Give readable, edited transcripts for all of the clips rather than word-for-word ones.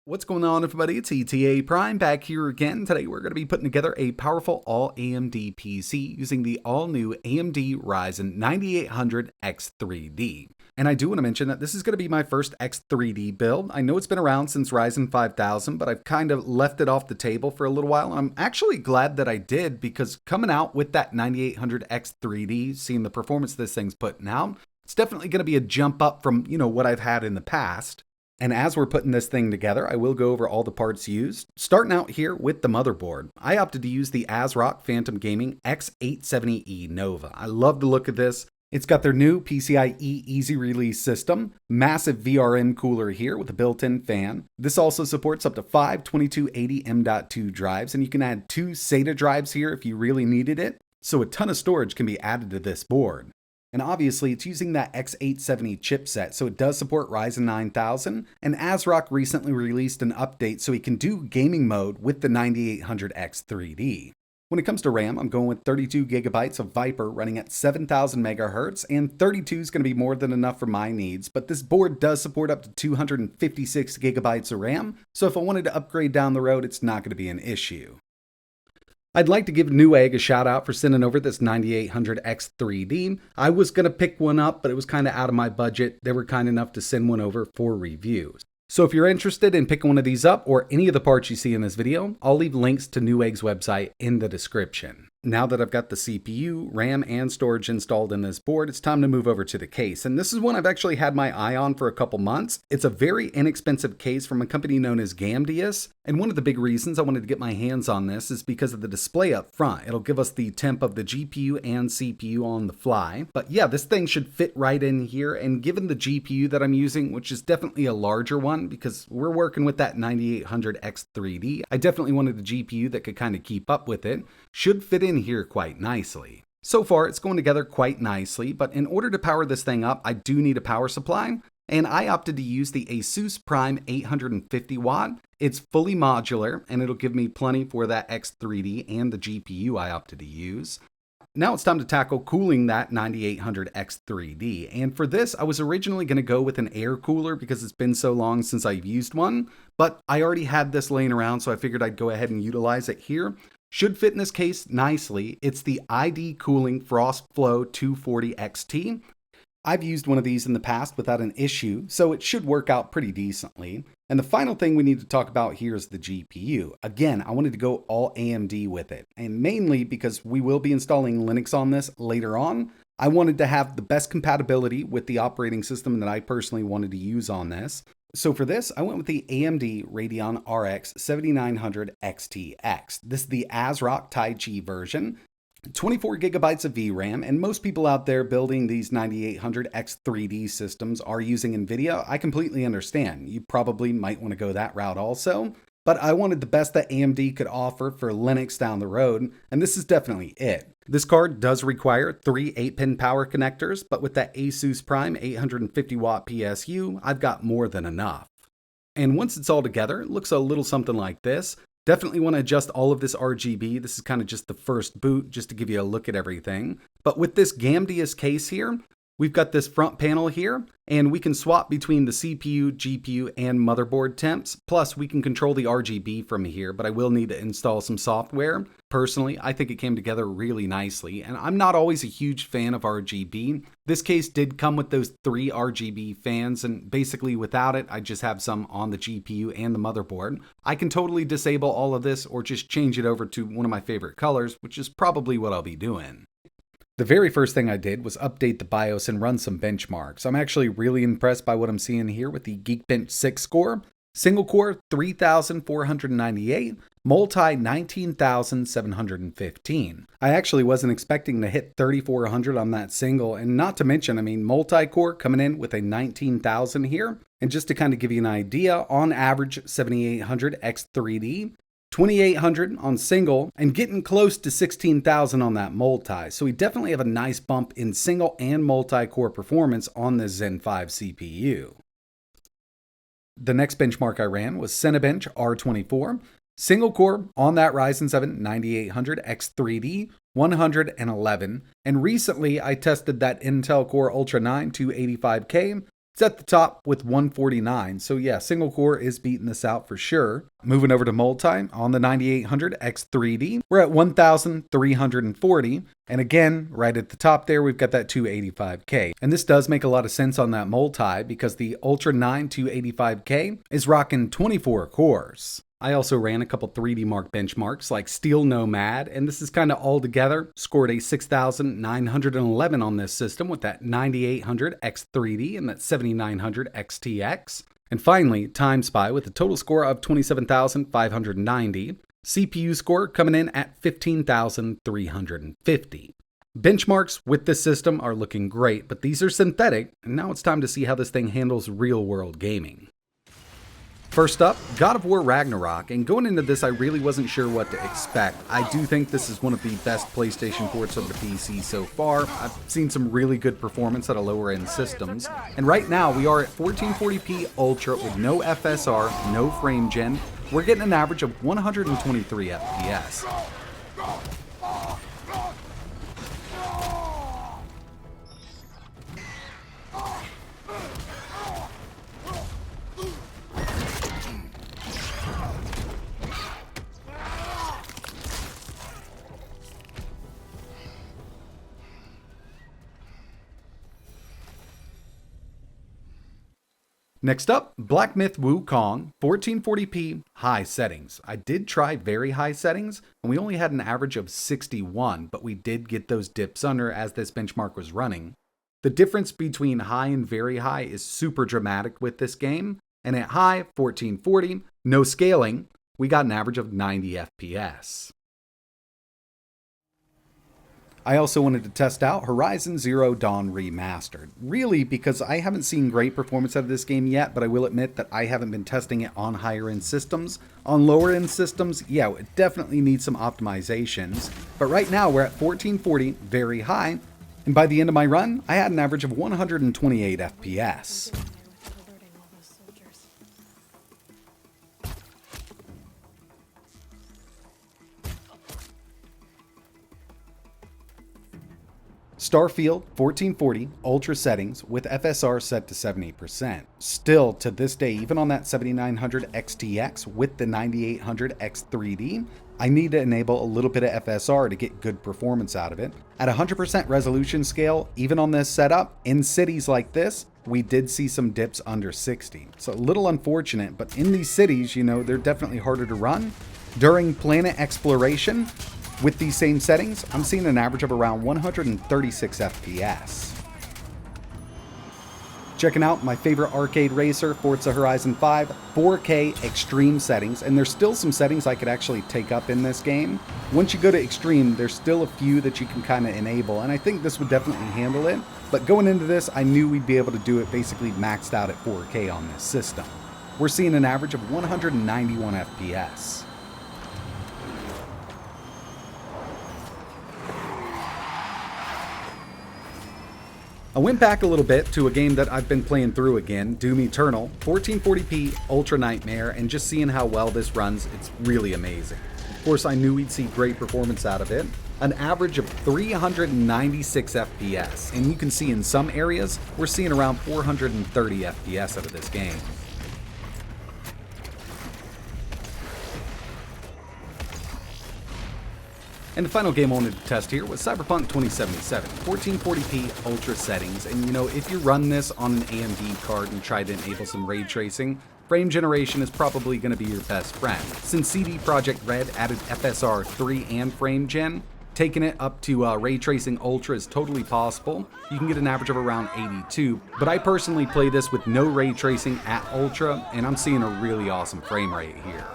What's going on, everybody? It's etaprime back here again. Today we're going to be putting together a powerful all-AMD PC using the all-new AMD Ryzen 9800X3d. And I do want to mention that this is going to be my first X3D build. I know it's been around since Ryzen 5000, but I've kind of left it off the table for a little while. And I'm actually glad that I did, because coming out with that 9800X3D, seeing the performance this thing's putting out, it's definitely going to be a jump up from, what I've had in the past. And as we're putting this thing together, I will go over all the parts used. Starting out here with the motherboard, I opted to use the ASRock Phantom Gaming X870E Nova. I love the look of this. It's got their new PCIe easy release system, massive VRM cooler here with a built-in fan. This also supports up to 5 2280 M.2 drives, and you can add 2 SATA drives here if you really needed it. So a ton of storage can be added to this board. And obviously, it's using that X870 chipset, so it does support Ryzen 9000, and ASRock recently released an update so it can do gaming mode with the 9800X3D. When it comes to RAM, I'm going with 32 gigabytes of Viper running at 7000 megahertz, and 32 is going to be more than enough for my needs, but this board does support up to 256 gigabytes of RAM, so if I wanted to upgrade down the road, it's not going to be an issue. I'd like to give Newegg a shout out for sending over this 9800X3D. I was going to pick one up, but it was kind of out of my budget. They were kind enough to send one over for reviews. So if you're interested in picking one of these up or any of the parts you see in this video, I'll leave links to Newegg's website in the description. Now that I've got the CPU, RAM, and storage installed in this board, it's time to move over to the case. And this is one I've actually had my eye on for a couple months. It's a very inexpensive case from a company known as Gamdius. And one of the big reasons I wanted to get my hands on this is because of the display up front. It'll give us the temp of the GPU and CPU on the fly. But yeah, this thing should fit right in here. And given the GPU that I'm using, which is definitely a larger one because we're working with that 9800X3D, I definitely wanted a GPU that could kind of keep up with it. Should fit in here quite nicely. So far, it's going together quite nicely, but in order to power this thing up, I do need a power supply, and I opted to use the Asus Prime 850 watt. It's fully modular, and it'll give me plenty for that X3D and the GPU I opted to use. Now it's time to tackle cooling that 9800X3D, and for this, I was originally going to go with an air cooler because it's been so long since I've used one, but I already had this laying around, so I figured I'd go ahead and utilize it here. Should fit in this case nicely. It's the ID Cooling FrostFlow 240 XT. I've used one of these in the past without an issue, so it should work out pretty decently. And the final thing we need to talk about here is the GPU. Again, I wanted to go all AMD with it, and mainly because we will be installing Linux on this later on. I wanted to have the best compatibility with the operating system that I personally wanted to use on this. So for this, I went with the AMD Radeon RX 7900 XTX. This is the ASRock Tai Chi version. 24 gigabytes of VRAM, and most people out there building these 9800X3D systems are using NVIDIA. I completely understand. You probably might want to go that route also. But I wanted the best that AMD could offer for Linux down the road, and this is definitely it. This card does require 3 8-pin power connectors, but with that Asus Prime 850 watt PSU, I've got more than enough. And once it's all together, it looks a little something like this. Definitely want to adjust all of this RGB. This is kind of just the first boot, just to give you a look at everything. But with this Gamdius case here, we've got this front panel here, and we can swap between the CPU, GPU, and motherboard temps. Plus, we can control the RGB from here, but I will need to install some software. Personally, I think it came together really nicely, and I'm not always a huge fan of RGB. This case did come with those 3 RGB fans, and basically without it, I just have some on the GPU and the motherboard. I can totally disable all of this or just change it over to one of my favorite colors, which is probably what I'll be doing. The very first thing I did was update the BIOS and run some benchmarks. I'm actually really impressed by what I'm seeing here with the Geekbench 6 score. Single core 3,498, multi 19,715. I actually wasn't expecting to hit 3,400 on that single, and not to mention, multi-core coming in with a 19,000 here. And just to kind of give you an idea, on average 7800 X3D, 2,800 on single, and getting close to 16,000 on that multi. So we definitely have a nice bump in single and multi-core performance on the Zen 5 CPU. The next benchmark I ran was Cinebench R24. Single core on that Ryzen 7 9800X3D, 111. And recently I tested that Intel Core Ultra 9 285K It's at the top with 149, so yeah, single core is beating this out for sure. Moving over to multi, on the 9800X3d, we're at 1,340, and again, right at the top there, we've got that 285K. And this does make a lot of sense on that multi, because the Ultra 9 285K is rocking 24 cores. I also ran a couple 3D Mark benchmarks like Steel Nomad, and this is kind of all together. Scored a 6,911 on this system with that 9800X3d and that 7900 XTX. And finally, Time Spy with a total score of 27,590. CPU score coming in at 15,350. Benchmarks with this system are looking great, but these are synthetic, and now it's time to see how this thing handles real-world gaming. First up, God of War Ragnarok, and going into this I really wasn't sure what to expect. I do think this is one of the best PlayStation ports of the PC so far. I've seen some really good performance at a lower end systems, and right now we are at 1440p Ultra with no FSR, no frame gen. We're getting an average of 123 FPS. Next up, Black Myth Wukong, 1440p high settings. I did try very high settings, and we only had an average of 61, but we did get those dips under as this benchmark was running. The difference between high and very high is super dramatic with this game, and at high, 1440, no scaling, we got an average of 90 FPS. I also wanted to test out Horizon Zero Dawn Remastered, really because I haven't seen great performance out of this game yet, but I will admit that I haven't been testing it on higher end systems. On lower end systems, yeah, it definitely needs some optimizations, but right now we're at 1440, very high, and by the end of my run, I had an average of 128 FPS. Starfield 1440 Ultra settings with FSR set to 70%. Still, to this day, even on that 7900 XTX with the 9800 X3d, I need to enable a little bit of FSR to get good performance out of it. At 100% resolution scale, even on this setup, in cities like this, we did see some dips under 60. It's a little unfortunate, but in these cities, you know, they're definitely harder to run. During planet exploration, with these same settings, I'm seeing an average of around 136 FPS. Checking out my favorite arcade racer, Forza Horizon 5, 4K extreme settings, and there's still some settings I could actually take up in this game. Once you go to extreme, there's still a few that you can kind of enable, and I think this would definitely handle it. But going into this, I knew we'd be able to do it basically maxed out at 4K on this system. We're seeing an average of 191 FPS. I went back a little bit to a game that I've been playing through again, Doom Eternal, 1440p Ultra Nightmare, and just seeing how well this runs, it's really amazing. Of course, I knew we'd see great performance out of it. An average of 396 FPS, and you can see in some areas, we're seeing around 430 FPS out of this game. And the final game I wanted to test here was Cyberpunk 2077, 1440p Ultra settings, and you know, if you run this on an AMD card and try to enable some ray tracing, frame generation is probably going to be your best friend. Since CD Projekt Red added FSR 3 and frame gen, taking it up to ray tracing Ultra is totally possible. You can get an average of around 82, but I personally play this with no ray tracing at Ultra, and I'm seeing a really awesome frame rate here.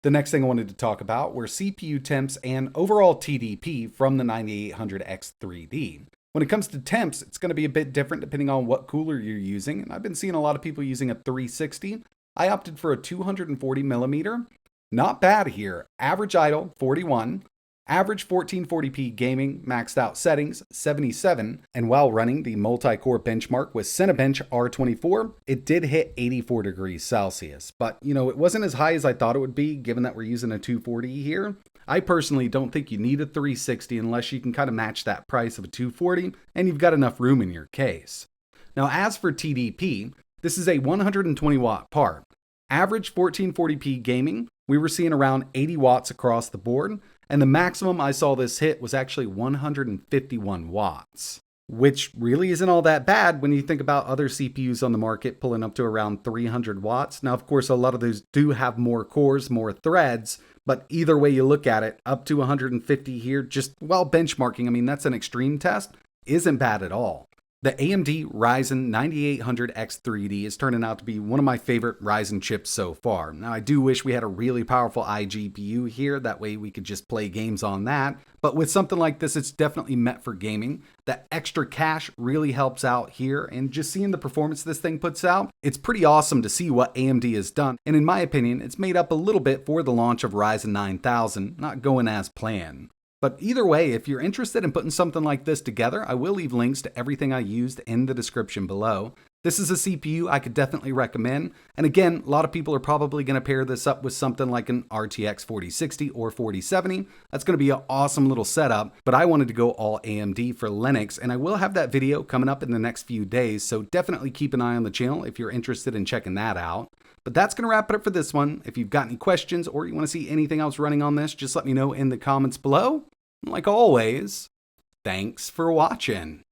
The next thing I wanted to talk about were CPU temps and overall TDP from the 9800X3d. When it comes to temps, it's going to be a bit different depending on what cooler you're using, and I've been seeing a lot of people using a 360. I opted for a 240mm. Not bad here. Average idle, 41. Average 1440p gaming, maxed out settings, 77. And while running the multi-core benchmark with Cinebench R24, it did hit 84 degrees Celsius. But, you know, it wasn't as high as I thought it would be, given that we're using a 240 here. I personally don't think you need a 360 unless you can kind of match that price of a 240 and you've got enough room in your case. Now, as for TDP, this is a 120 watt part. Average 1440p gaming, we were seeing around 80 watts across the board, and the maximum I saw this hit was actually 151 watts, which really isn't all that bad when you think about other CPUs on the market pulling up to around 300 watts. Now, of course, a lot of those do have more cores, more threads, but either way you look at it, up to 150 here, just while benchmarking, I mean, that's an extreme test, isn't bad at all. The AMD Ryzen 9800X3d is turning out to be one of my favorite Ryzen chips so far. Now, I do wish we had a really powerful iGPU here, that way we could just play games on that. But with something like this, it's definitely meant for gaming. That extra cache really helps out here, and just seeing the performance this thing puts out, it's pretty awesome to see what AMD has done. And in my opinion, it's made up a little bit for the launch of Ryzen 9000, not going as planned. But either way, if you're interested in putting something like this together, I will leave links to everything I used in the description below. This is a CPU I could definitely recommend. And again, a lot of people are probably going to pair this up with something like an RTX 4060 or 4070. That's going to be an awesome little setup, but I wanted to go all AMD for Linux, and I will have that video coming up in the next few days, so definitely keep an eye on the channel if you're interested in checking that out. But that's going to wrap it up for this one. If you've got any questions or you want to see anything else running on this, just let me know in the comments below. Like always, thanks for watching.